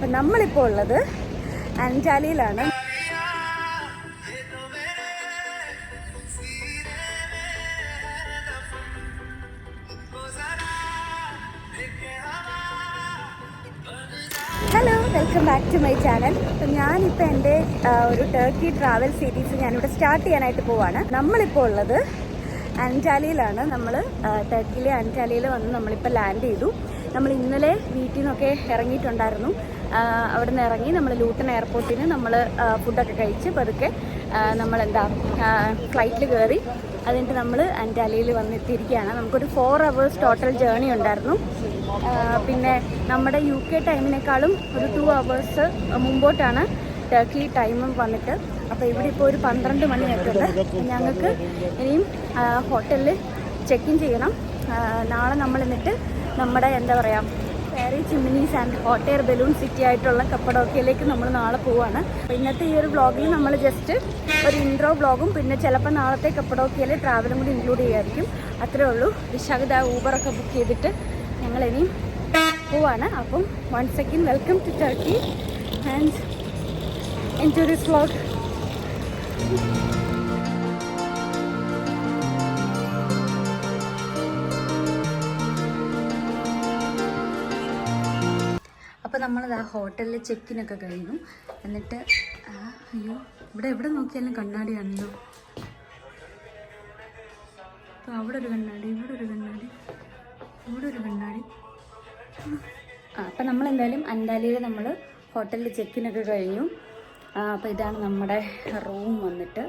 അപ്പം നമ്മളിപ്പോൾ ഉള്ളത് അൻറ്റാലിയിലാണ്. Hello, welcome back to my channel. അപ്പം ഞാനിപ്പോൾ എൻ്റെ ഒരു ടർക്കി ട്രാവൽ സീരീസ് ഞാനിവിടെ സ്റ്റാർട്ട് ചെയ്യാനായിട്ട് പോവാണ്. നമ്മളിപ്പോൾ ഉള്ളത് അൻറ്റാലിയിലാണ്. നമ്മൾ ടർക്കിയിലെ അൻറ്റാലിയിൽ വന്ന് നമ്മളിപ്പോൾ ലാൻഡ് ചെയ്തു. നമ്മൾ ഇന്നലെ വീട്ടിൽ നിന്നൊക്കെ ഇറങ്ങിയിട്ടുണ്ടായിരുന്നു. അവിടെ നിന്ന് ഇറങ്ങി നമ്മൾ ലൂട്ടൺ എയർപോർട്ടിൽ നിന്ന് നമ്മൾ ഫുഡൊക്കെ കഴിച്ച് പതുക്കെ നമ്മളെന്താ ഫ്ലൈറ്റിൽ കയറി. അതിൻ്റെ നമ്മൾ അൻറ്റാലിയിൽ വന്നെത്തിയിരിക്കുകയാണ്. നമുക്കൊരു 4 hours ടോട്ടൽ ജേർണി ഉണ്ടായിരുന്നു. പിന്നെ നമ്മുടെ UK ടൈമിനേക്കാളും ഒരു 2 hours മുമ്പോട്ടാണ് ടർക്കി ടൈമും വന്നിട്ട്. അപ്പോൾ ഇവിടെ ഇപ്പോൾ ഒരു 12 മണി ആയിട്ടുണ്ട്. ഞങ്ങൾക്ക് ഇനിയും ഹോട്ടലിൽ ചെക്ക് ഇൻ ചെയ്യണം. നാളെ നമ്മൾ എന്നിട്ട് നമ്മുടെ എന്താ പറയുക fairy chimneys and hot air balloon city ആയിട്ടുള്ള കപ്പഡോക്കയിലേക്ക് നമ്മൾ നാളെ പോവാണ്. അപ്പോൾ ഇന്നത്തെ ഈ ഒരു വ്ളോഗിൽ നമ്മൾ ജസ്റ്റ് ഒരു ഇൻട്രോ വ്ളോഗും പിന്നെ ചിലപ്പോൾ നാളത്തെ കപ്പഡോക്കയിലെ ട്രാവലും കൂടി ഇൻക്ലൂഡ് ചെയ്യുമായിരിക്കും. അത്രേ ഉള്ളൂ. വിശാഖത ഊബറൊക്കെ ബുക്ക് ചെയ്തിട്ട് ഞങ്ങൾ ഇനിയും പോവാണ്. അപ്പം once again welcome to Turkey and enjoy this vlog. അപ്പോൾ നമ്മളത് ആ ഹോട്ടലിൽ ചെക്കിനൊക്കെ കഴിഞ്ഞു. എന്നിട്ട് അയ്യോ, ഇവിടെ എവിടെ നോക്കിയാലും കണ്ണാടിയാണല്ലോ. അപ്പോൾ അവിടെ ഒരു കണ്ണാടി, ഇവിടെ ഒരു കണ്ണാടി, ഇവിടെ ഒരു കണ്ണാടി. അപ്പം നമ്മളെന്തായാലും അൻറ്റാലിയിൽ നമ്മൾ ഹോട്ടലിൽ ചെക്കിനൊക്കെ കഴിഞ്ഞു. അപ്പോൾ ഇതാണ് നമ്മുടെ റൂം വന്നിട്ട്.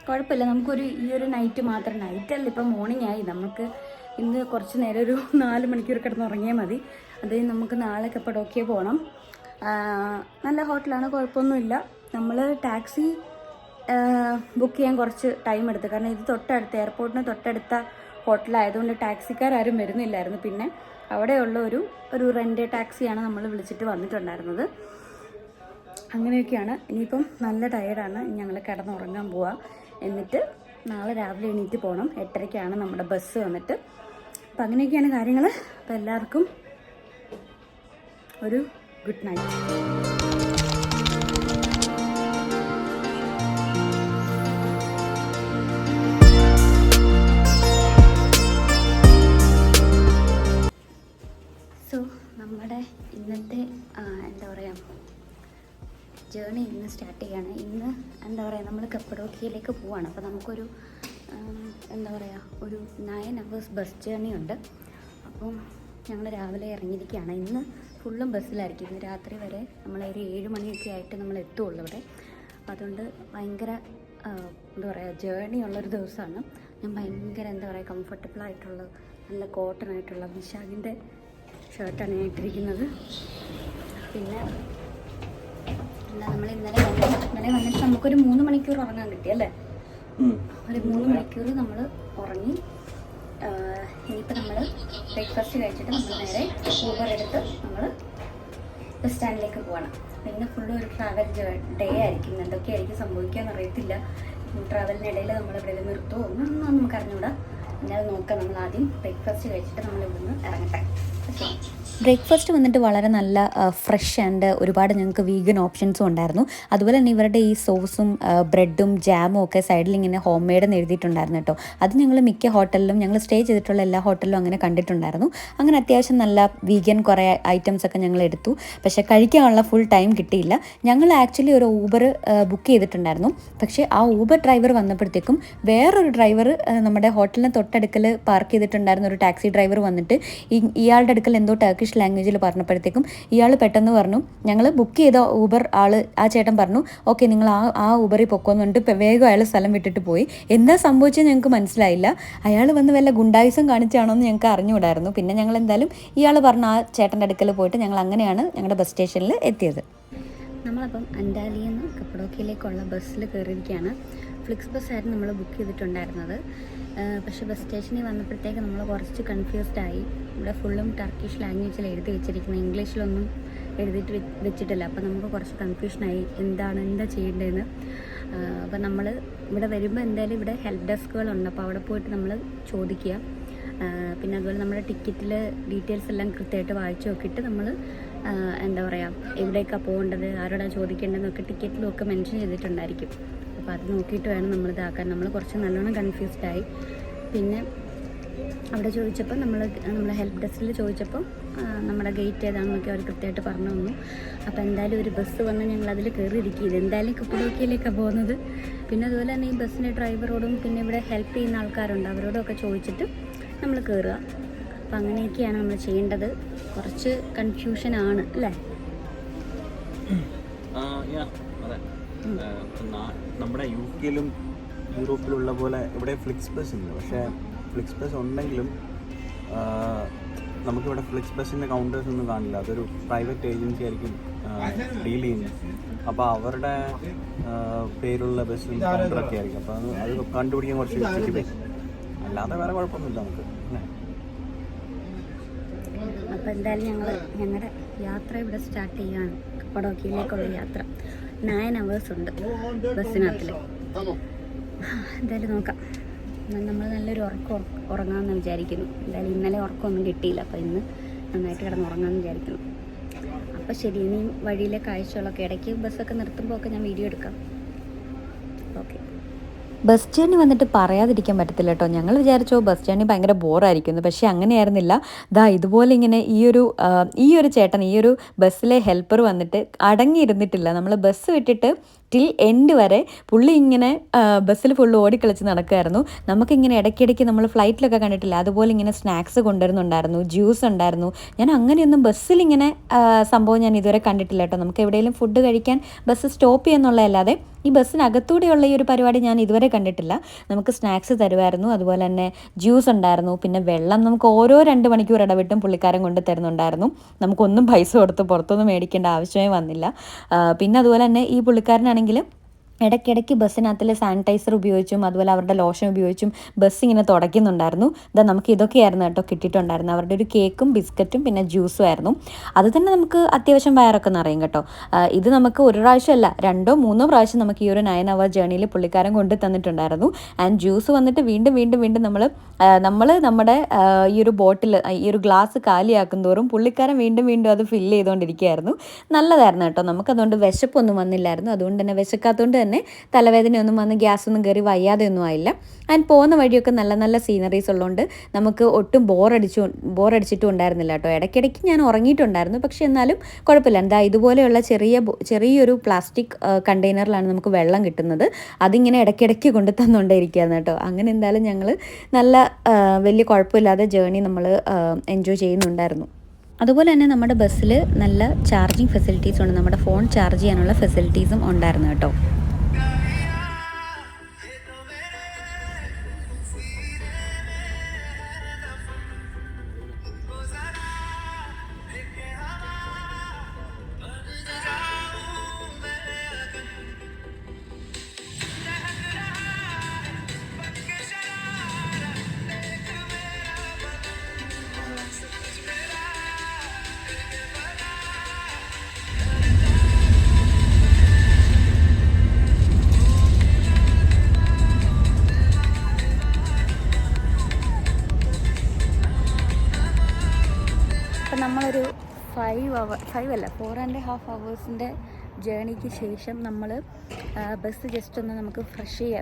കുഴപ്പമില്ല, നമുക്കൊരു ഈ ഒരു നൈറ്റ് മാത്രം, നൈറ്റല്ല ഇപ്പം മോർണിംഗ് ആയി. നമുക്ക് ഇന്ന് കുറച്ച് നേരം ഒരു 4 മണിക്കൂർ കിടന്നുറങ്ങിയാൽ മതി. അത് നമുക്ക് നാളെ കപ്പഡോക്കിയ പോകണം. നല്ല ഹോട്ടലാണ്, കുഴപ്പമൊന്നുമില്ല. നമ്മൾ ടാക്സി ബുക്ക് ചെയ്യാൻ കുറച്ച് ടൈം എടുത്തു. കാരണം ഇത് തൊട്ടടുത്ത് എയർപോർട്ടിന് തൊട്ടടുത്ത ഹോട്ടലായതുകൊണ്ട് ടാക്സിക്കാരും വരുന്നില്ലായിരുന്നു. പിന്നെ അവിടെയുള്ള ഒരു റെൻ്റ് ടാക്സിയാണ് നമ്മൾ വിളിച്ചിട്ട് വന്നിട്ടുണ്ടായിരുന്നത്. അങ്ങനെയൊക്കെയാണ്. ഇനിയിപ്പം നല്ല ടയർഡാണ്. ഞങ്ങൾ കിടന്നുറങ്ങാൻ പോവാം. എന്നിട്ട് നാളെ രാവിലെ എണീറ്റ് പോകണം. 8:30ക്കാണ് നമ്മുടെ ബസ് വന്നിട്ട്. അപ്പം അങ്ങനെയൊക്കെയാണ് കാര്യങ്ങൾ. അപ്പം എല്ലാവർക്കും ഒരു ഗുഡ് നൈറ്റ്. സോ നമ്മുടെ ഇന്നത്തെ എന്താ പറയുക ജേർണി ഇന്ന് സ്റ്റാർട്ട് ചെയ്യാണ്. ഇന്ന് എന്താ പറയുക നമ്മൾ കപ്പഡോക്കിയയിലേക്ക് പോവാണ്. അപ്പോൾ നമുക്കൊരു എന്താ പറയുക ഒരു 9 hours ബസ് ജേർണി ഉണ്ട്. അപ്പം ഞങ്ങൾ രാവിലെ ഇറങ്ങിയിരിക്കുകയാണ്. ഇന്ന് ഫുള്ളും ബസ്സിലായിരിക്കും. ഇന്ന് രാത്രി വരെ നമ്മളൊരു 7 മണിയൊക്കെ ആയിട്ട് നമ്മൾ എത്തുള്ളൂ ഇവിടെ. അതുകൊണ്ട് ഭയങ്കര എന്താ പറയുക ജേർണി ഉള്ളൊരു ദിവസമാണ്. ഞാൻ ഭയങ്കര എന്താ പറയുക കംഫർട്ടബിളായിട്ടുള്ള നല്ല കോട്ടൺ ആയിട്ടുള്ള വിശാഖിൻ്റെ ഷർട്ടാണ് ഞാൻ ഇട്ടിരിക്കുന്നത്. പിന്നെ എന്താ നമ്മൾ ഇന്നലെ വന്നിട്ട് നമുക്കൊരു 3 മണിക്കൂർ ഉറങ്ങാൻ കിട്ടി അല്ലേ? ഒരു 3 മണിക്കൂർ നമ്മൾ ഉറങ്ങി. ഇനിയിപ്പോൾ നമ്മൾ ബ്രേക്ക്ഫാസ്റ്റ് കഴിച്ചിട്ട് നമ്മൾ നേരെ ഊബർ എടുത്ത് നമ്മൾ ബസ് സ്റ്റാൻഡിലേക്ക് പോകണം. പിന്നെ ഫുള്ള് ഒരു ട്രാവൽ ഡേ ആയിരിക്കും. എന്തൊക്കെയായിരിക്കും സംഭവിക്കാമെന്ന് അറിയത്തില്ല. ട്രാവലിനിടയിൽ നമ്മൾ എവിടെയെങ്കിലും നിർത്തുമോ ഒന്നും നമുക്ക് അറിഞ്ഞൂടാ. പിന്നെ അത് നോക്കാം. നമ്മൾ ആദ്യം ബ്രേക്ക്ഫാസ്റ്റ് കഴിച്ചിട്ട് നമ്മൾ ഇവിടുന്ന് ഇറങ്ങട്ടെ. ബ്രേക്ക്ഫാസ്റ്റ് വന്നിട്ട് വളരെ നല്ല ഫ്രഷ് ആൻഡ് ഒരുപാട് ഞങ്ങൾക്ക് വീഗൻ ഓപ്ഷൻസും ഉണ്ടായിരുന്നു. അതുപോലെ തന്നെ ഇവരുടെ ഈ സോസും ബ്രെഡും ജാമും ഒക്കെ സൈഡിൽ ഇങ്ങനെ ഹോം മെയ്ഡ് എന്ന് എഴുതിയിട്ടുണ്ടായിരുന്നു കേട്ടോ. അത് ഞങ്ങൾ മിക്ക ഹോട്ടലിലും ഞങ്ങൾ സ്റ്റേ ചെയ്തിട്ടുള്ള എല്ലാ ഹോട്ടലിലും അങ്ങനെ കണ്ടിട്ടുണ്ടായിരുന്നു. അങ്ങനെ അത്യാവശ്യം നല്ല വീഗൻ കുറേ ഐറ്റംസ് ഒക്കെ ഞങ്ങൾ എടുത്തു. പക്ഷേ കഴിക്കാനുള്ള ഫുൾ ടൈം കിട്ടിയില്ല. ഞങ്ങൾ ആക്ച്വലി ഒരു ഊബർ ബുക്ക് ചെയ്തിട്ടുണ്ടായിരുന്നു. പക്ഷേ ആ ഊബർ ഡ്രൈവർ വന്നപ്പോഴത്തേക്കും വേറൊരു ഡ്രൈവർ നമ്മുടെ ഹോട്ടലിന് തൊട്ടടുക്കൽ പാർക്ക് ചെയ്തിട്ടുണ്ടായിരുന്ന ഒരു ടാക്സി ഡ്രൈവർ വന്നിട്ട് ഇയാളുടെ അടുക്കൽ എന്തോ ടർക്കിഷ് ലാംഗ്വേജിൽ പറഞ്ഞപ്പോഴത്തേക്കും ഇയാൾ പെട്ടെന്ന് പറഞ്ഞു, ഞങ്ങൾ ബുക്ക് ചെയ്ത ഊബർ ആ ചേട്ടൻ പറഞ്ഞു ഓക്കെ നിങ്ങൾ ആ ഊബറിൽ പൊക്കോന്ന് പറഞ്ഞിട്ട് വേഗം അയാൾ സ്ഥലം വിട്ടിട്ട് പോയി. എന്താ സംഭവിച്ചത് ഞങ്ങൾക്ക് മനസ്സിലായില്ല. അയാൾ വന്ന് വല്ല ഗുണ്ടായുസം കാണിച്ചാണോ എന്ന് ഞങ്ങൾക്ക് അറിഞ്ഞുകൂടായിരുന്നു. പിന്നെ ഞങ്ങൾ എന്തായാലും ഇയാൾ പറഞ്ഞ ആ ചേട്ടൻ്റെ അടുക്കൽ പോയിട്ട് ഞങ്ങൾ അങ്ങനെയാണ് ഞങ്ങളുടെ ബസ് സ്റ്റേഷനിൽ എത്തിയത്. നമ്മളപ്പം അൻറ്റാലിയിൽ നിന്ന് കപ്പഡോക്കിയയിലേക്കുള്ള ബസ്സിൽ കയറിയിരിക്കുകയാണ്. ഫ്ലിക്സ് ബസ്സായിരുന്നു നമ്മൾ ബുക്ക് ചെയ്തിട്ടുണ്ടായിരുന്നത്. പക്ഷേ ബസ് സ്റ്റേഷനിൽ വന്നപ്പോഴത്തേക്ക് നമ്മൾ കുറച്ച് കൺഫ്യൂസ്ഡായി. ഇവിടെ ഫുള്ളും ടർക്കിഷ് ലാംഗ്വേജിൽ എഴുതി വെച്ചിരിക്കുന്നത്, ഇംഗ്ലീഷിലൊന്നും എഴുതിയിട്ട് വെച്ചിട്ടില്ല. അപ്പോൾ നമുക്ക് കുറച്ച് കൺഫ്യൂഷനായി എന്താ ചെയ്യേണ്ടതെന്ന്. അപ്പോൾ നമ്മൾ ഇവിടെ വരുമ്പോൾ എന്തായാലും ഇവിടെ ഹെൽപ്പ് ഡെസ്കുകളുണ്ട്. അപ്പോൾ അവിടെ പോയിട്ട് നമ്മൾ ചോദിക്കുക. പിന്നെ അതുപോലെ നമ്മുടെ ടിക്കറ്റിൽ ഡീറ്റെയിൽസ് എല്ലാം കൃത്യമായിട്ട് വായിച്ച് നോക്കിയിട്ട് നമ്മൾ എന്താ പറയുക എവിടേക്കാണ് പോകേണ്ടത്, ആരോടാണ് ചോദിക്കേണ്ടതെന്നൊക്കെ ടിക്കറ്റിലും ഒക്കെ മെൻഷൻ ചെയ്തിട്ടുണ്ടായിരിക്കും. അപ്പോൾ അത് നോക്കിയിട്ട് വേണം നമ്മളിതാക്കാൻ. നമ്മൾ കുറച്ച് നല്ലോണം കൺഫ്യൂസ്ഡായി. പിന്നെ അവിടെ ചോദിച്ചപ്പോൾ നമ്മൾ ഹെൽപ്പ് ഡെസ്കിൽ ചോദിച്ചപ്പോൾ നമ്മുടെ ഗേറ്റ് ഏതാണെന്നൊക്കെ അവർ കൃത്യമായിട്ട് പറഞ്ഞു തന്നു. അപ്പോൾ എന്തായാലും ഒരു ബസ് വന്ന് ഞങ്ങളതിൽ കയറിയിരിക്കും. ഇതെന്തായാലും കപ്പഡോക്കിയയിലേക്കാണ് പോകുന്നത്. പിന്നെ അതുപോലെ തന്നെ ഈ ബസ്സിൻ്റെ ഡ്രൈവറോടും പിന്നെ ഇവിടെ ഹെൽപ്പ് ചെയ്യുന്ന ആൾക്കാരുണ്ട് അവരോടും ഒക്കെ ചോദിച്ചിട്ട് നമ്മൾ കയറുക. അപ്പോൾ അങ്ങനെയൊക്കെയാണ് നമ്മൾ ചെയ്യേണ്ടത്. കുറച്ച് കൺഫ്യൂഷനാണ് അല്ലേ? നമ്മുടെ യു കെയിലും യൂറോപ്പിലുള്ള പോലെ ഇവിടെ ഫ്ലിക്സ് ബസ് ഉണ്ട്. പക്ഷേ ഫ്ലിക്സ് ബസ് ഉണ്ടെങ്കിലും നമുക്കിവിടെ ഫ്ലിക്സ് ബസ്സിൻ്റെ കൗണ്ടേഴ്സ് ഒന്നും കാണില്ല. അതൊരു പ്രൈവറ്റ് ഏജൻസി ആയിരിക്കും ഡീൽ ചെയ്യുന്നത്. അപ്പോൾ അവരുടെ പേരുള്ള ബസ്സും കൗണ്ടറൊക്കെ ആയിരിക്കും. അപ്പോൾ അത് കണ്ടുപിടിക്കാൻ കുറച്ച് പറ്റും. അല്ലാതെ വേറെ കുഴപ്പമൊന്നുമില്ല നമുക്ക്. അപ്പോൾ എന്തായാലും ഞങ്ങളുടെ യാത്ര ഇവിടെ സ്റ്റാർട്ട് ചെയ്യുകയാണ്. കപ്പഡോക്കിയയിലേക്കുള്ള യാത്ര 9 hours ഉണ്ട് ബസ്സിനകത്തിൽ. എന്തായാലും നോക്കാം. നമ്മൾ നല്ലൊരു ഉറങ്ങാമെന്ന് വിചാരിക്കുന്നു. എന്തായാലും ഇന്നലെ ഉറക്കമൊന്നും കിട്ടിയില്ല. അപ്പോൾ ഇന്ന് നന്നായിട്ട് കിടന്ന് ഉറങ്ങാമെന്ന് വിചാരിക്കുന്നു. അപ്പോൾ ശരി, ഇനിയും വഴിയിലെ കാഴ്ചകളൊക്കെ ഇടയ്ക്ക് ബസ്സൊക്കെ നിർത്തുമ്പോൾ ഒക്കെ ഞാൻ വീഡിയോ എടുക്കാം. ഓക്കെ. ബസ് ജേർണി വന്നിട്ട് പറയാതിരിക്കാൻ പറ്റത്തില്ല കേട്ടോ. ഞങ്ങൾ വിചാരിച്ചോ ബസ് ജേർണി ഭയങ്കര ബോറായിരിക്കുന്നു. പക്ഷേ അങ്ങനെയായിരുന്നില്ല. ഇതുപോലെ ഇങ്ങനെ ഈ ഒരു ചേട്ടൻ, ഈ ഒരു ബസ്സിലെ ഹെൽപ്പർ വന്നിട്ട് അടങ്ങിയിരുന്നിട്ടില്ല. നമ്മൾ ബസ് വിട്ടിട്ട് ടിൽ എൻഡ് വരെ പുള്ളി ഇങ്ങനെ ബസ്സിൽ ഫുള്ള് ഓടിക്കളിച്ച് നടക്കുമായിരുന്നു. നമുക്കിങ്ങനെ ഇടയ്ക്കിടയ്ക്ക് നമ്മൾ ഫ്ലൈറ്റിലൊക്കെ കണ്ടിട്ടില്ല, അതുപോലെ ഇങ്ങനെ സ്നാക്സ് കൊണ്ടുവരുന്നുണ്ടായിരുന്നു, ജ്യൂസ് ഉണ്ടായിരുന്നു. ഞാൻ അങ്ങനെയൊന്നും ബസ്സിലിങ്ങനെ സംഭവം ഞാൻ ഇതുവരെ കണ്ടിട്ടില്ല കേട്ടോ. നമുക്ക് എവിടെയെങ്കിലും ഫുഡ് കഴിക്കാൻ ബസ് സ്റ്റോപ്പ് ചെയ്യുന്നുള്ളതല്ലാതെ ഈ ബസ്സിനകത്തൂടെയുള്ള ഈ ഒരു പരിപാടി ഞാൻ ഇതുവരെ കണ്ടിട്ടില്ല. നമുക്ക് സ്നാക്സ് തരുമായിരുന്നു, അതുപോലെ തന്നെ ജ്യൂസ് ഉണ്ടായിരുന്നു, പിന്നെ വെള്ളം നമുക്ക് ഓരോ 2 മണിക്കൂർ ഇടവിട്ടും പുള്ളിക്കാരൻ കൊണ്ട് തരുന്നുണ്ടായിരുന്നു. നമുക്കൊന്നും പൈസ കൊടുത്ത് പുറത്തൊന്നും മേടിക്കേണ്ട ആവശ്യമേ വന്നില്ല. പിന്നെ അതുപോലെ തന്നെ ഈ പുള്ളിക്കാരനാണെങ്കിൽ ഇടയ്ക്കിടയ്ക്ക് ബസ്സിനകത്തിൽ സാനിറ്റൈസർ ഉപയോഗിച്ചും അതുപോലെ അവരുടെ ലോഷൻ ഉപയോഗിച്ചും ബസ് ഇങ്ങനെ തുടയ്ക്കുന്നുണ്ടായിരുന്നു. നമുക്ക് ഇതൊക്കെയായിരുന്നു കേട്ടോ കിട്ടിയിട്ടുണ്ടായിരുന്നു. അവരുടെ ഒരു കേക്കും ബിസ്ക്കറ്റും പിന്നെ ജ്യൂസും ആയിരുന്നു. അത് തന്നെ നമുക്ക് അത്യാവശ്യം വയറൊക്കെ നിറയും കേട്ടോ. ഇത് നമുക്ക് ഒരു പ്രാവശ്യമല്ല 2 or 3 പ്രാവശ്യം നമുക്ക് ഈ ഒരു 9 hour ജേർണിയിൽ പുള്ളിക്കാരൻ കൊണ്ട് തന്നിട്ടുണ്ടായിരുന്നു. ആൻഡ് ജ്യൂസ് വന്നിട്ട് വീണ്ടും നമ്മൾ നമ്മുടെ ഈ ഒരു ബോട്ടിൽ, ഈ ഒരു ഗ്ലാസ് കാലിയാക്കും തോറും പുള്ളിക്കാരൻ വീണ്ടും അത് ഫില്ല് ചെയ്തുകൊണ്ടിരിക്കുകയായിരുന്നു. നല്ലതായിരുന്നു കേട്ടോ. നമുക്കതുകൊണ്ട് വിശപ്പൊന്നും വന്നില്ലായിരുന്നു. അതുകൊണ്ട് തന്നെ വിശക്കാത്തതുകൊണ്ട് തന്നെ തലവേദനയൊന്നും വന്ന് ഗ്യാസൊന്നും കയറി വയ്യാതെയൊന്നും ആയില്ല. ആൻഡ് പോകുന്ന വഴിയൊക്കെ നല്ല സീനറീസ് ഉള്ളതുകൊണ്ട് നമുക്ക് ഒട്ടും ബോറടിച്ചിട്ടും ഉണ്ടായിരുന്നില്ല കേട്ടോ. ഇടയ്ക്കിടയ്ക്ക് ഞാൻ ഉറങ്ങിയിട്ടുണ്ടായിരുന്നു. പക്ഷേ എന്നാലും കുഴപ്പമില്ല. ഇതുപോലെയുള്ള ചെറിയൊരു പ്ലാസ്റ്റിക് കണ്ടെയ്നറിലാണ് നമുക്ക് വെള്ളം കിട്ടുന്നത്. അതിങ്ങനെ ഇടയ്ക്കിടയ്ക്ക് കൊണ്ട് തന്നുകൊണ്ടേയിരിക്കുകയാണ് കേട്ടോ. അങ്ങനെ എന്തായാലും ഞങ്ങൾ നല്ല വലിയ കുഴപ്പമില്ലാതെ ജേർണി നമ്മൾ എൻജോയ് ചെയ്യുന്നുണ്ടായിരുന്നു. അതുപോലെ തന്നെ നമ്മുടെ ബസ്സിൽ നല്ല ചാർജിങ് ഫെസിലിറ്റീസ് ഉണ്ട്. നമ്മുടെ ഫോൺ ചാർജ് ചെയ്യാനുള്ള ഫെസിലിറ്റീസും ഉണ്ടായിരുന്നു കേട്ടോ. നമ്മളൊരു 4.5 hours ജേണിക്ക് ശേഷം നമ്മൾ ബസ് ജസ്റ്റ് ഒന്ന് നമുക്ക്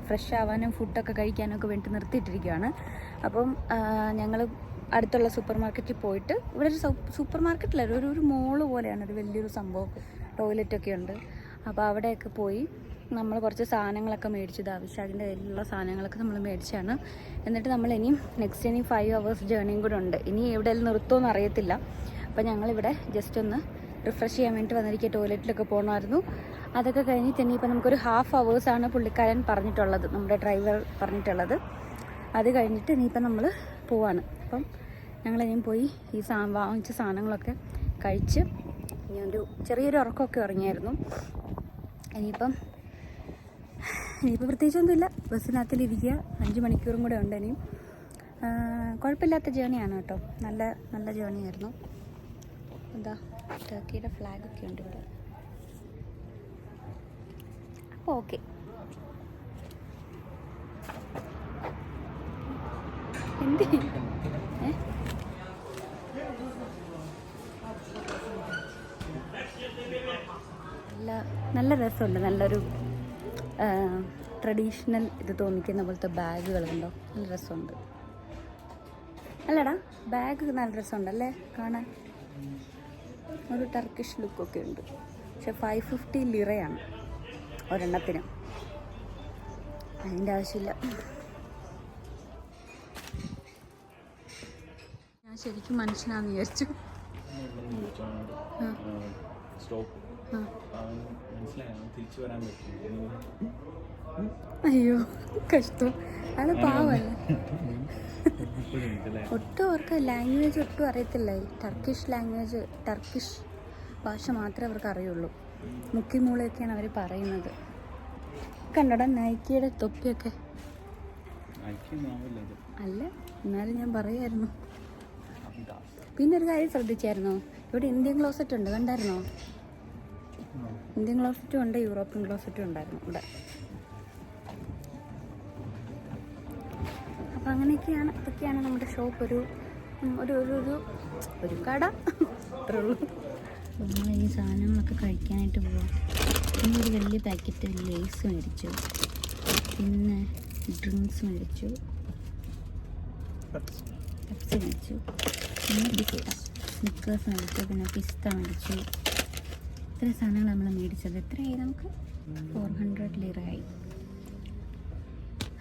ഫ്രഷ് ആവാനും ഫുഡൊക്കെ കഴിക്കാനും ഒക്കെ വേണ്ടി നിർത്തിയിട്ടിരിക്കുകയാണ്. അപ്പം ഞങ്ങൾ അടുത്തുള്ള സൂപ്പർ മാർക്കറ്റിൽ പോയിട്ട്, ഇവിടെ ഒരു സൂപ്പർ മാർക്കറ്റിലല്ല, ഒരു മോള് പോലെയാണ്, ഒരു വലിയൊരു സംഭവം, ടോയ്ലറ്റൊക്കെ ഉണ്ട്. അപ്പോൾ അവിടെയൊക്കെ പോയി നമ്മൾ കുറച്ച് സാധനങ്ങളൊക്കെ മേടിച്ചത്, ആവശ്യത്തിൻ്റെ കയ്യിലുള്ള സാധനങ്ങളൊക്കെ നമ്മൾ മേടിച്ചാണ്. എന്നിട്ട് നമ്മൾ ഇനിയും 5 hours ജേണിയും കൂടെ ഉണ്ട്. ഇനി എവിടെയെങ്കിലും നിർത്തുമെന്ന് അറിയത്തില്ല. അപ്പോൾ ഞങ്ങളിവിടെ ജസ്റ്റ് ഒന്ന് റിഫ്രഷ് ചെയ്യാൻ വേണ്ടി വന്നിരിക്കുക. ടോയ്ലറ്റിലൊക്കെ പോകണമായിരുന്നു. അതൊക്കെ കഴിഞ്ഞിട്ട് ഇനിയിപ്പോൾ നമുക്കൊരു 1/2 hours പുള്ളിക്കാരൻ പറഞ്ഞിട്ടുള്ളത്, നമ്മുടെ ഡ്രൈവർ പറഞ്ഞിട്ടുള്ളത്. അത് കഴിഞ്ഞിട്ട് ഇനിയിപ്പോൾ നമ്മൾ പോവാണ്. അപ്പം ഞങ്ങളിനിയും പോയി ഈ വാങ്ങിച്ച സാധനങ്ങളൊക്കെ കഴിച്ച് ഇനി ചെറിയൊരു ഉറക്കമൊക്കെ ഉറങ്ങിയായിരുന്നു. ഇനിയിപ്പം പ്രത്യേകിച്ചൊന്നുമില്ല. ബസ്സിനകത്തിലിരിക്കുക. 5 മണിക്കൂറും കൂടെ ഉണ്ട് ഇനിയും. കുഴപ്പമില്ലാത്ത ജേണിയാണ് കേട്ടോ. നല്ല ജേണിയായിരുന്നു. എന്താ ടർക്കിയുടെ ഫ്ലാഗൊക്കെ ഉണ്ട് ഇവിടെ. അപ്പോൾ ഓക്കെ. എന്ത് നല്ല രസമുണ്ട്. നല്ലൊരു ട്രഡീഷണൽ ഇത് തോന്നിക്കുന്ന പോലത്തെ ബാഗുകളുണ്ടോ, നല്ല രസമുണ്ട് അല്ലടാ. ബാഗ് നല്ല രസമുണ്ടല്ലേ കാണാൻ, ഒരു ടർക്കിഷ് ലുക്കൊക്കെ ഉണ്ട്. പക്ഷെ 550 ലിറയാണ് ഒരെണ്ണത്തിന്, അതിൻ്റെ ആവശ്യമില്ല. ഞാൻ ശരിക്കും മനുഷ്യനാന്ന് വിചാരിച്ചു. അയ്യോ കഷ്ടം, അത് പാവല്ലേ. ഒട്ടും അവർക്ക് ലാംഗ്വേജ് ഒട്ടും അറിയത്തില്ല. ഈ ടർക്കിഷ് ലാംഗ്വേജ്, ടർക്കിഷ് ഭാഷ മാത്രമേ അവർക്ക് അറിയുള്ളൂ. മുക്കിമൂളയൊക്കെയാണ് അവർ പറയുന്നത്. കണ്ടോടാ നൈക്കിയുടെ തൊപ്പിയൊക്കെ അല്ല, എന്നാലും ഞാൻ പറയായിരുന്നു. പിന്നെ ഒരു കാര്യം ശ്രദ്ധിച്ചായിരുന്നോ, ഇവിടെ ഇന്ത്യൻ ക്ലോസറ്റ് ഉണ്ട്, കണ്ടായിരുന്നോ? ഇന്ത്യൻ ക്ലോസറ്റും ഉണ്ട്, യൂറോപ്യൻ ക്ലോസറ്റും ഉണ്ടായിരുന്നു ഇവിടെ. അപ്പം അങ്ങനെയൊക്കെയാണ്, അതൊക്കെയാണ് നമ്മുടെ ഷോപ്പ്. ഒരു ഒരു ഒരു ഒരു കട അത്രേ ഉള്ളൂ. നമ്മൾ ഈ സാധനങ്ങളൊക്കെ കഴിക്കാനായിട്ട് പോവാം. പിന്നെ ഒരു വലിയ പാക്കറ്റ് ലേസ് മേടിച്ചു, പിന്നെ ഡ്രിങ്ക്സ് മേടിച്ചു, പെപ്സി മേടിച്ചു, പിന്നെ സ്നിക്കേഴ്സ് മേടിച്ചു, പിന്നെ പിസ്ത മേടിച്ചു. ഇത്രയും സാധനങ്ങൾ നമ്മൾ മേടിച്ചത്. എത്രയായി നമുക്ക്? 400 ലിറയായി.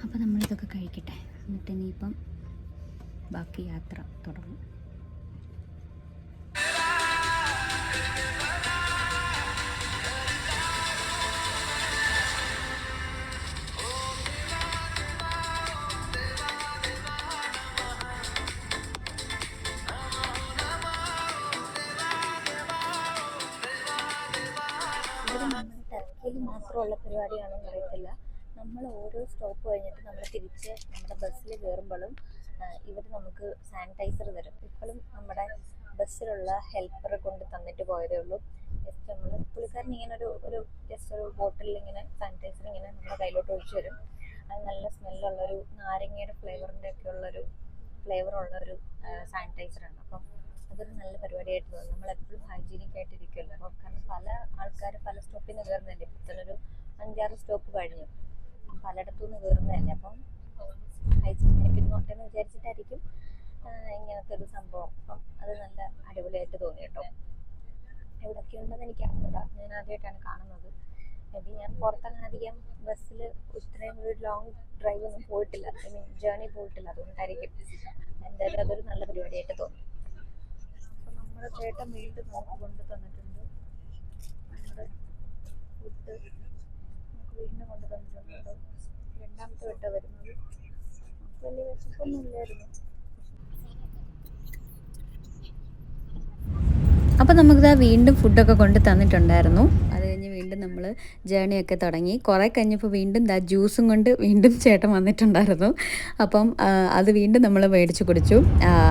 അപ്പോൾ നമ്മളിതൊക്കെ കഴിക്കട്ടെ, എന്നിട്ട് ഇനിയിപ്പം ബാക്കി യാത്ര തുടങ്ങും. ടർക്കിയിൽ മാത്രമുള്ള പരിപാടിയാണെന്ന് അറിയത്തില്ല. നമ്മൾ ഓരോ സ്റ്റോപ്പ് കഴിഞ്ഞിട്ട് നമ്മൾ തിരിച്ച് നമ്മുടെ ബസ്സിൽ കയറുമ്പോഴും ഇവർ നമുക്ക് സാനിറ്റൈസർ തരും. ഇപ്പോഴും നമ്മുടെ ബസ്സിലുള്ള ഹെൽപ്പറെ കൊണ്ട് തന്നിട്ട് പോയതേ ഉള്ളൂ. ജസ്റ്റ് നമ്മൾ പുള്ളിക്കാരൻ ഇങ്ങനെ ഒരു ജസ്റ്റ് ഒരു ബോട്ടിലിൽ ഇങ്ങനെ സാനിറ്റൈസർ ഇങ്ങനെ നമ്മുടെ കയ്യിലോട്ട് ഒഴിച്ചു തരും. അത് നല്ല സ്മെല്ലുള്ളൊരു നാരങ്ങയുടെ ഫ്ലേവറുള്ളൊരു സാനിറ്റൈസറാണ്. അപ്പം അതൊരു നല്ല പരിപാടിയായിട്ട് തോന്നുന്നു. നമ്മളെപ്പോഴും ഹൈജീനിക് ആയിട്ടിരിക്കുമല്ലോ. അപ്പോൾ കാരണം പല ആൾക്കാർ പല സ്റ്റോപ്പിൽ നിന്ന് കയറുന്നതല്ലേ, ഇപ്പം തന്നെ ഒരു 5-6 സ്റ്റോപ്പ് കഴിഞ്ഞു, പലയിടത്തു നിന്ന് കയറുന്നതല്ലേ. അപ്പം ഹൈജീനായിട്ട് ഇരുന്നോട്ടെ എന്ന് വിചാരിച്ചിട്ടായിരിക്കും ഇങ്ങനത്തെ ഒരു സംഭവം. അപ്പം അത് നല്ല അടിപൊളിയായിട്ട് തോന്നി കേട്ടോ. എവിടെയൊക്കെ ഉണ്ടെന്ന് എനിക്ക് അറിഞ്ഞൂടാ, ഞാൻ ആദ്യമായിട്ടാണ് കാണുന്നത്. മേ ബി ഞാൻ പുറത്തങ്ങനെ അധികം ബസ്സിൽ ഇത്രയും ഒരു ലോങ് ഡ്രൈവ് ഒന്നും പോയിട്ടില്ല, ഐ മീൻ ജേർണി പോയിട്ടില്ല, അതുകൊണ്ടായിരിക്കും. എന്തായാലും അതൊരു നല്ല പരിപാടിയായിട്ട് തോന്നി. അപ്പം നമ്മുടെ ചേട്ടൻ വീണ്ടും നമുക്ക് കൊണ്ടു തന്നിട്ടുണ്ട് നമ്മുടെ ഫുഡ്. നമുക്ക് വീണ്ടും കൊണ്ടു തന്നിട്ടുണ്ട്. രണ്ടാമത്തെ വട്ടം വരുന്നത്. നമുക്ക് വലിയ വിശപ്പൊന്നും ഇല്ലായിരുന്നു. അപ്പോൾ നമുക്കിതാ വീണ്ടും ഫുഡൊക്കെ കൊണ്ട് തന്നിട്ടുണ്ടായിരുന്നു. അത് കഴിഞ്ഞ് വീണ്ടും നമ്മൾ ജേണിയൊക്കെ തുടങ്ങി. കുറേ കഴിഞ്ഞപ്പോൾ വീണ്ടും ജ്യൂസും കൊണ്ട് വീണ്ടും ചേട്ടൻ വന്നിട്ടുണ്ടായിരുന്നു. അപ്പം അത് വീണ്ടും നമ്മൾ മേടിച്ച് കുടിച്ചു.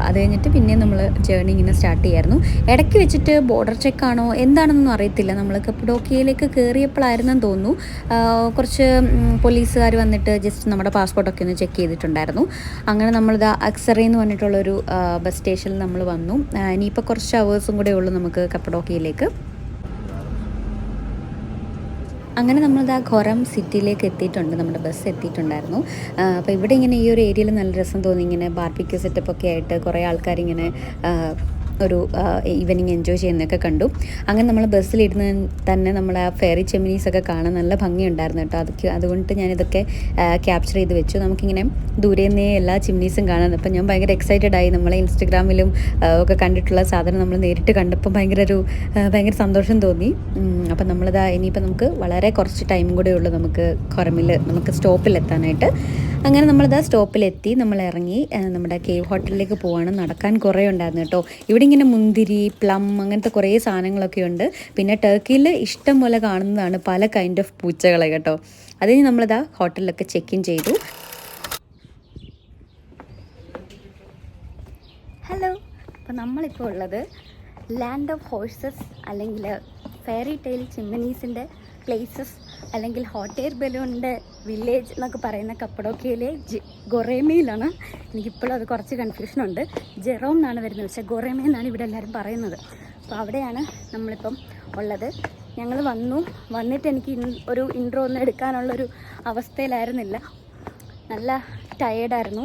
അത് കഴിഞ്ഞിട്ട് പിന്നെയും നമ്മൾ ജേണി ഇങ്ങനെ സ്റ്റാർട്ട് ചെയ്യായിരുന്നു. ഇടയ്ക്ക് വെച്ചിട്ട് ബോർഡർ ചെക്കാണോ എന്താണെന്നൊന്നും അറിയത്തില്ല. നമ്മൾ കപ്പഡോക്കിയയിലേക്ക് കയറിയപ്പോഴായിരുന്നെന്ന് തോന്നുന്നു കുറച്ച് പോലീസുകാർ വന്നിട്ട് ജസ്റ്റ് നമ്മുടെ പാസ്പോർട്ടൊക്കെ ഒന്ന് ചെക്ക് ചെയ്തിട്ടുണ്ടായിരുന്നു. അങ്ങനെ നമ്മളിതാ അക്സറ എന്ന് പറഞ്ഞിട്ടുള്ളൊരു ബസ് സ്റ്റേഷനിൽ നമ്മൾ വന്നു. ഇനിയിപ്പോൾ കുറച്ച് അവേഴ്സും കൂടെ ഉള്ളൂ നമുക്ക് കപ്പഡോക്കിയയിലേക്ക്. അങ്ങനെ നമ്മളിതാ ഖൊറം സിറ്റിയിലേക്ക് എത്തിയിട്ടുണ്ട്. നമ്മുടെ ബസ് എത്തിയിട്ടുണ്ടായിരുന്നു. അപ്പോൾ ഇവിടെ ഇങ്ങനെ ഈ ഒരു ഏരിയയിൽ നല്ല രസം തോന്നി. ഇങ്ങനെ ബാർബിക്യൂ സെറ്റപ്പൊക്കെ ആയിട്ട് കുറേ ആൾക്കാരിങ്ങനെ ഒരു ഈവനിങ് എൻജോയ് ചെയ്യുന്നതൊക്കെ കണ്ടു. അങ്ങനെ നമ്മൾ ബസ്സിലിരുന്ന് തന്നെ നമ്മൾ ആ ഫെയറി ചെമിനീസൊക്കെ കാണാൻ നല്ല ഭംഗിയുണ്ടായിരുന്നു കേട്ടോ. അതുകൊണ്ട് ഞാനിതൊക്കെ ക്യാപ്ചർ ചെയ്ത് വെച്ചു. നമുക്കിങ്ങനെ ദൂരെ നിന്നേ എല്ലാ ചിമ്നീസും കാണാൻ. അപ്പം ഞാൻ ഭയങ്കര എക്സൈറ്റഡ് ആയി. നമ്മളെ ഇൻസ്റ്റഗ്രാമിലും ഒക്കെ കണ്ടിട്ടുള്ള സാധനം നമ്മൾ നേരിട്ട് കണ്ടപ്പോൾ ഭയങ്കര സന്തോഷം തോന്നി. അപ്പം നമ്മളിതാ ഇനിയിപ്പോൾ നമുക്ക് വളരെ കുറച്ച് ടൈം കൂടെ ഉള്ളൂ നമുക്ക് നമുക്ക് സ്റ്റോപ്പിലെത്താനായിട്ട്. അങ്ങനെ നമ്മളിതാ സ്റ്റോപ്പിലെത്തി, നമ്മൾ ഇറങ്ങി നമ്മുടെ കേവ് ഹോട്ടലിലേക്ക് പോവാണ്. നടക്കാൻ കുറേ ഉണ്ടായിരുന്നു കേട്ടോ. ഇവിടെ ഇങ്ങനെ മുന്തിരി, പ്ലം അങ്ങനത്തെ കുറേ സാധനങ്ങളൊക്കെ ഉണ്ട്. പിന്നെ ടർക്കിയിൽ ഇഷ്ടം പോലെ കാണുന്നതാണ് പല കൈൻഡ് ഓഫ് പൂച്ചകളെ കേട്ടോ. അതിന് നമ്മളിതാ ഹോട്ടലിലൊക്കെ ചെക്ക് ഇൻ ചെയ്തു. ഹലോ, അപ്പോൾ നമ്മളിപ്പോൾ ഉള്ളത് ലാൻഡ് ഓഫ് ഹോഴ്സസ് അല്ലെങ്കിൽ ഫെയറി ടെയിൽ ചിമ്മിനീസിൻ്റെ പ്ലേസസ് അല്ലെങ്കിൽ ഹോട്ട് എയർ ബലൂണിൻ്റെ വില്ലേജ് എന്നൊക്കെ പറയുന്ന കപ്പഡോക്കിയയിലെ ഗൊറേമയിലാണ്. എനിക്കിപ്പോഴും അത് കുറച്ച് കൺഫ്യൂഷനുണ്ട്. ജെറോം എന്നാണ് വരുന്നത്, പക്ഷേ ഗൊറേമ എന്നാണ് ഇവിടെ എല്ലാവരും പറയുന്നത്. അപ്പോൾ അവിടെയാണ് നമ്മളിപ്പം ഉള്ളത്. ഞങ്ങൾ വന്നിട്ട് എനിക്ക് ഒരു ഇൻട്രോ ഒന്നും എടുക്കാനുള്ളൊരു അവസ്ഥയിലായിരുന്നില്ല. നല്ല ടയേർഡായിരുന്നു.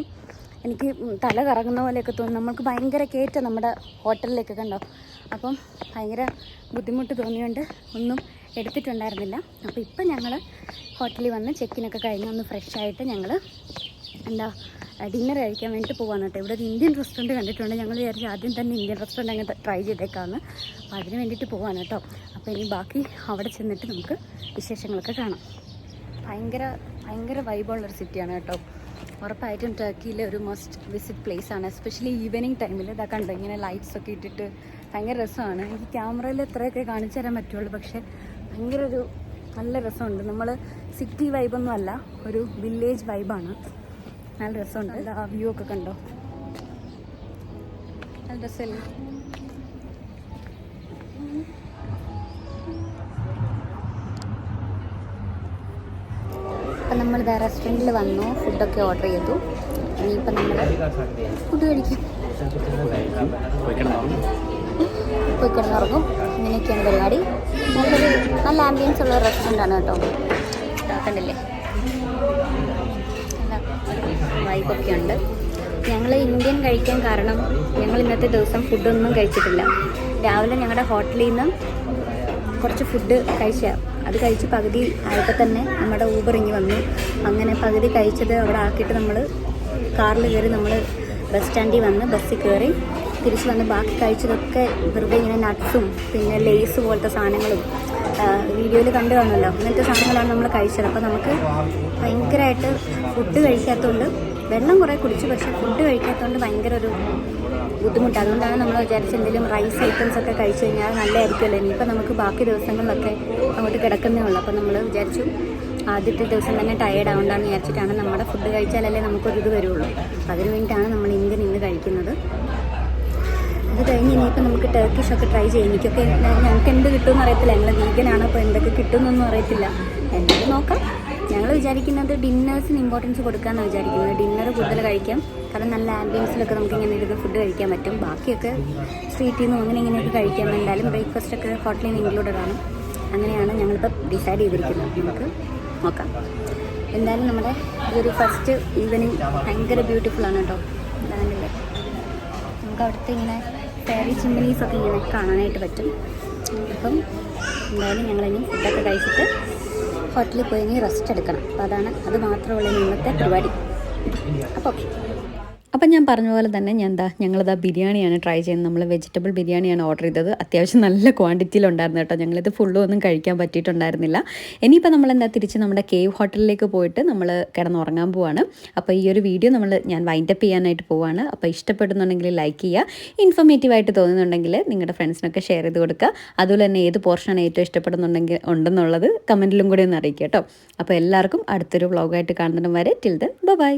എനിക്ക് തല കറങ്ങുന്ന പോലെയൊക്കെ തോന്നി. നമ്മൾക്ക് ഭയങ്കര കയറ്റം നമ്മുടെ ഹോട്ടലിലേക്ക് കണ്ടോ. അപ്പം ഭയങ്കര ബുദ്ധിമുട്ട് തോന്നിയോണ്ട് ഒന്നും എടുത്തിട്ടുണ്ടായിരുന്നില്ല. അപ്പോൾ ഇപ്പം ഞങ്ങൾ ഹോട്ടലിൽ വന്ന് ചെക്കിനൊക്കെ കഴിഞ്ഞ് ഒന്ന് ഫ്രഷായിട്ട് ഞങ്ങൾ ഡിന്നർ കഴിക്കാൻ വേണ്ടിയിട്ട് പോകാമെന്ന് കേട്ടോ. ഇവിടെ ഒരു ഇന്ത്യൻ റെസ്റ്റോറൻറ്റ് കണ്ടിട്ടുണ്ട്. ഞങ്ങൾ വിചാരിച്ചു ആദ്യം തന്നെ ഇന്ത്യൻ റെസ്റ്റോറൻറ്റ് അങ്ങനെ ട്രൈ ചെയ്തേക്കാമെന്ന്. അപ്പോൾ അതിന് വേണ്ടിയിട്ട് പോകാൻ കേട്ടോ. അപ്പോൾ ഇനി ബാക്കി അവിടെ ചെന്നിട്ട് നമുക്ക് വിശേഷങ്ങളൊക്കെ കാണാം. ഭയങ്കര വൈബുള്ളൊരു സിറ്റിയാണ് കേട്ടോ. ഉറപ്പായിട്ടും ടർക്കിയിലെ ഒരു മസ്റ്റ് വിസിറ്റ് പ്ലേസ് ആണ്. എസ്പെഷ്യലി ഈവനിങ് ടൈമിൽ ഇതാ കണ്ടോ, ഇങ്ങനെ ലൈറ്റ്സ് ഒക്കെ ഇട്ടിട്ട് ഭയങ്കര രസമാണ്. എനിക്ക് ക്യാമറയിൽ എത്രയൊക്കെ കാണിച്ചു തരാൻ പറ്റുള്ളൂ, പക്ഷേ ഭയങ്കര ഒരു നല്ല രസമുണ്ട്. നമ്മൾ സിറ്റി വൈബൊന്നും അല്ല, ഒരു വില്ലേജ് വൈബാണ്. നല്ല രസമുണ്ട്. ആ വ്യൂ ഒക്കെ കണ്ടോ, നല്ല രസമല്ലേ. അപ്പം നമ്മളിത് റെസ്റ്റോറൻറ്റിൽ വന്നു, ഫുഡൊക്കെ ഓർഡർ ചെയ്തു. ഇനിയിപ്പം നമ്മൾ ഫുഡ് കഴിക്കും, പോയി കിടന്നുറങ്ങും. ഇങ്ങനെയൊക്കെയാണ് പരിപാടി. നല്ല ആംബിയൻസ് ഉള്ള റെസ്റ്റോറൻ്റാണ് കേട്ടോ. കണ്ടില്ലേ, നല്ല വൈബൊക്കെ ഉണ്ട്. ഞങ്ങൾ ഇന്ത്യൻ കഴിക്കാൻ കാരണം ഞങ്ങൾ ഇന്നത്തെ ദിവസം ഫുഡൊന്നും കഴിച്ചിട്ടില്ല. രാവിലെ ഞങ്ങളുടെ ഹോട്ടലിൽ നിന്ന് കുറച്ച് ഫുഡ് അത് കഴിച്ച് പകുതി ആയപ്പോൾ തന്നെ നമ്മുടെ ഊബർ ഇങ്ങ് വന്നു. അങ്ങനെ പകുതി കഴിച്ചത് അവിടെ ആക്കിയിട്ട് നമ്മൾ കാറിൽ കയറി നമ്മൾ ബസ് സ്റ്റാൻഡിൽ വന്ന് ബസ്സിൽ കയറി തിരിച്ച് വന്ന് ബാക്കി കഴിച്ചതൊക്കെ വെറുതെ ഇങ്ങനെ നട്ട്സും പിന്നെ ലേസ് പോലത്തെ സാധനങ്ങളും വീഡിയോയിൽ കണ്ടു കാണുമല്ലോ, അങ്ങനത്തെ സാധനങ്ങളാണ് നമ്മൾ കഴിച്ചത്. അപ്പോൾ നമുക്ക് ഭയങ്കരമായിട്ട് ഫുഡ് കഴിക്കാത്തതുകൊണ്ട് വെള്ളം കുറേ കുടിച്ചു, പക്ഷേ ഫുഡ് കഴിക്കാത്തതുകൊണ്ട് ഭയങ്കര ഒരു ബുദ്ധിമുട്ട്. അതുകൊണ്ടാണ് നമ്മൾ വിചാരിച്ചത് എന്തെങ്കിലും റൈസ് ഐറ്റംസ് ഒക്കെ കഴിച്ചു കഴിഞ്ഞാൽ നല്ലതായിരിക്കുമല്ലോ. ഇനിയിപ്പോൾ നമുക്ക് ബാക്കി ദിവസങ്ങളിലൊക്കെ അങ്ങോട്ട് കിടക്കുന്നേ ഉള്ളൂ. അപ്പോൾ നമ്മൾ വിചാരിച്ചു ആദ്യത്തെ ദിവസം തന്നെ ടയേർഡ് ആവുകൊണ്ടാണെന്ന് വിചാരിച്ചിട്ടാണ് നമ്മുടെ ഫുഡ് കഴിച്ചാലല്ലേ നമുക്കൊരിത് വരുള്ളൂ. അതിന് വേണ്ടിയിട്ടാണ് നമ്മൾ ഇന്ത്യൻ ഇന്ന് കഴിക്കുന്നത്. അത് കഴിഞ്ഞ് ഇനിയിപ്പോൾ നമുക്ക് ടർക്കിഷ് ഒക്കെ ട്രൈ ചെയ്യും. ഞങ്ങൾക്ക് എന്ത് കിട്ടുമെന്ന് അറിയത്തില്ല. ഞങ്ങൾ വീഗനാണ്, അപ്പോൾ എന്തൊക്കെ കിട്ടുമെന്നൊന്നും അറിയത്തില്ല. എന്തായാലും നോക്കാം. ഞങ്ങൾ വിചാരിക്കുന്നത് ഡിന്നേഴ്സിന് ഇമ്പോർട്ടൻസ് കൊടുക്കാമെന്നാണ് വിചാരിക്കുന്നത്. ഡിന്നർ കൂടുതൽ കഴിക്കാം, കാരണം നല്ല ആംബിയൻസിലൊക്കെ നമുക്ക് ഇങ്ങനെ ഇരുന്ന് ഫുഡ് കഴിക്കാൻ പറ്റും. ബാക്കിയൊക്കെ സ്ട്രീറ്റിൽ നിന്നും ഇങ്ങനെയൊക്കെ കഴിക്കാം. എന്തായാലും ബ്രേക്ക്ഫാസ്റ്റൊക്കെ ഹോട്ടലിൽ നിന്ന് ഇൻക്ലൂഡഡ് ആണ്. അങ്ങനെയാണ് ഞങ്ങളിപ്പോൾ ഡിസൈഡ് ചെയ്തിരിക്കുന്നത്. നമുക്ക് നോക്കാം. എന്തായാലും നമ്മുടെ ഈ ഒരു ഫസ്റ്റ് ഈവനിങ് ഭയങ്കര ബ്യൂട്ടിഫുള്ളാണ് കേട്ടോ. എന്താണെന്നില്ലേ, നമുക്ക് അവിടുത്തെ ഇങ്ങനെ ഫെയറി ചിമ്മിനീസൊക്കെ ഇങ്ങനെ കാണാനായിട്ട് പറ്റും. അപ്പം എന്തായാലും ഞങ്ങളിനി ഫുഡൊക്കെ കഴിച്ചിട്ട് ഹോട്ടലിൽ പോയി ഇനി റെസ്റ്റ് എടുക്കണം. അപ്പോൾ അത് മാത്രമുള്ള ഇന്നത്തെ പരിപാടി. അപ്പോൾ ഓക്കെ. അപ്പം ഞാൻ പറഞ്ഞ പോലെ തന്നെ ഞങ്ങളിതാ ബിരിയാണിയാണ് ട്രൈ ചെയ്യുന്നത്. നമ്മൾ വെജിറ്റബിൾ ബിരിയാണിയാണ് ഓർഡർ ചെയ്തത്. അത്യാവശ്യം നല്ല ക്വാണ്ടിറ്റിയിലുണ്ടായിരുന്നു കേട്ടോ. ഞങ്ങളിത് ഫുള്ളും ഒന്നും കഴിക്കാൻ പറ്റിയിട്ടുണ്ടായിരുന്നില്ല. ഇനിയിപ്പോൾ തിരിച്ച് നമ്മുടെ കേവ് ഹോട്ടലിലേക്ക് പോയിട്ട് നമ്മൾ കിടന്നുറങ്ങാൻ പോവാണ്. അപ്പോൾ ഈ ഒരു വീഡിയോ ഞാൻ വൈൻഡപ്പ് ചെയ്യാനായിട്ട് പോവാണ്. അപ്പോൾ ഇഷ്ടപ്പെടുന്നുണ്ടെങ്കിൽ ലൈക്ക് ചെയ്യുക, ഇൻഫോർമേറ്റീവായിട്ട് തോന്നുന്നുണ്ടെങ്കിൽ നിങ്ങളുടെ ഫ്രണ്ട്സിനൊക്കെ ഷെയർ ചെയ്ത് കൊടുക്കുക. അതുപോലെ തന്നെ ഏത് പോർഷനാണ് ഏറ്റവും ഇഷ്ടപ്പെടുന്നുണ്ടെങ്കിൽ ഉണ്ടെന്നുള്ളത് കമൻറ്റിലും കൂടി ഒന്ന് അറിയിക്കുക കേട്ടോ. അപ്പോൾ എല്ലാവർക്കും അടുത്തൊരു വ്ളോഗായിട്ട് കാണുന്നതും വരെ ടിൽ ദെൻ ബൈ.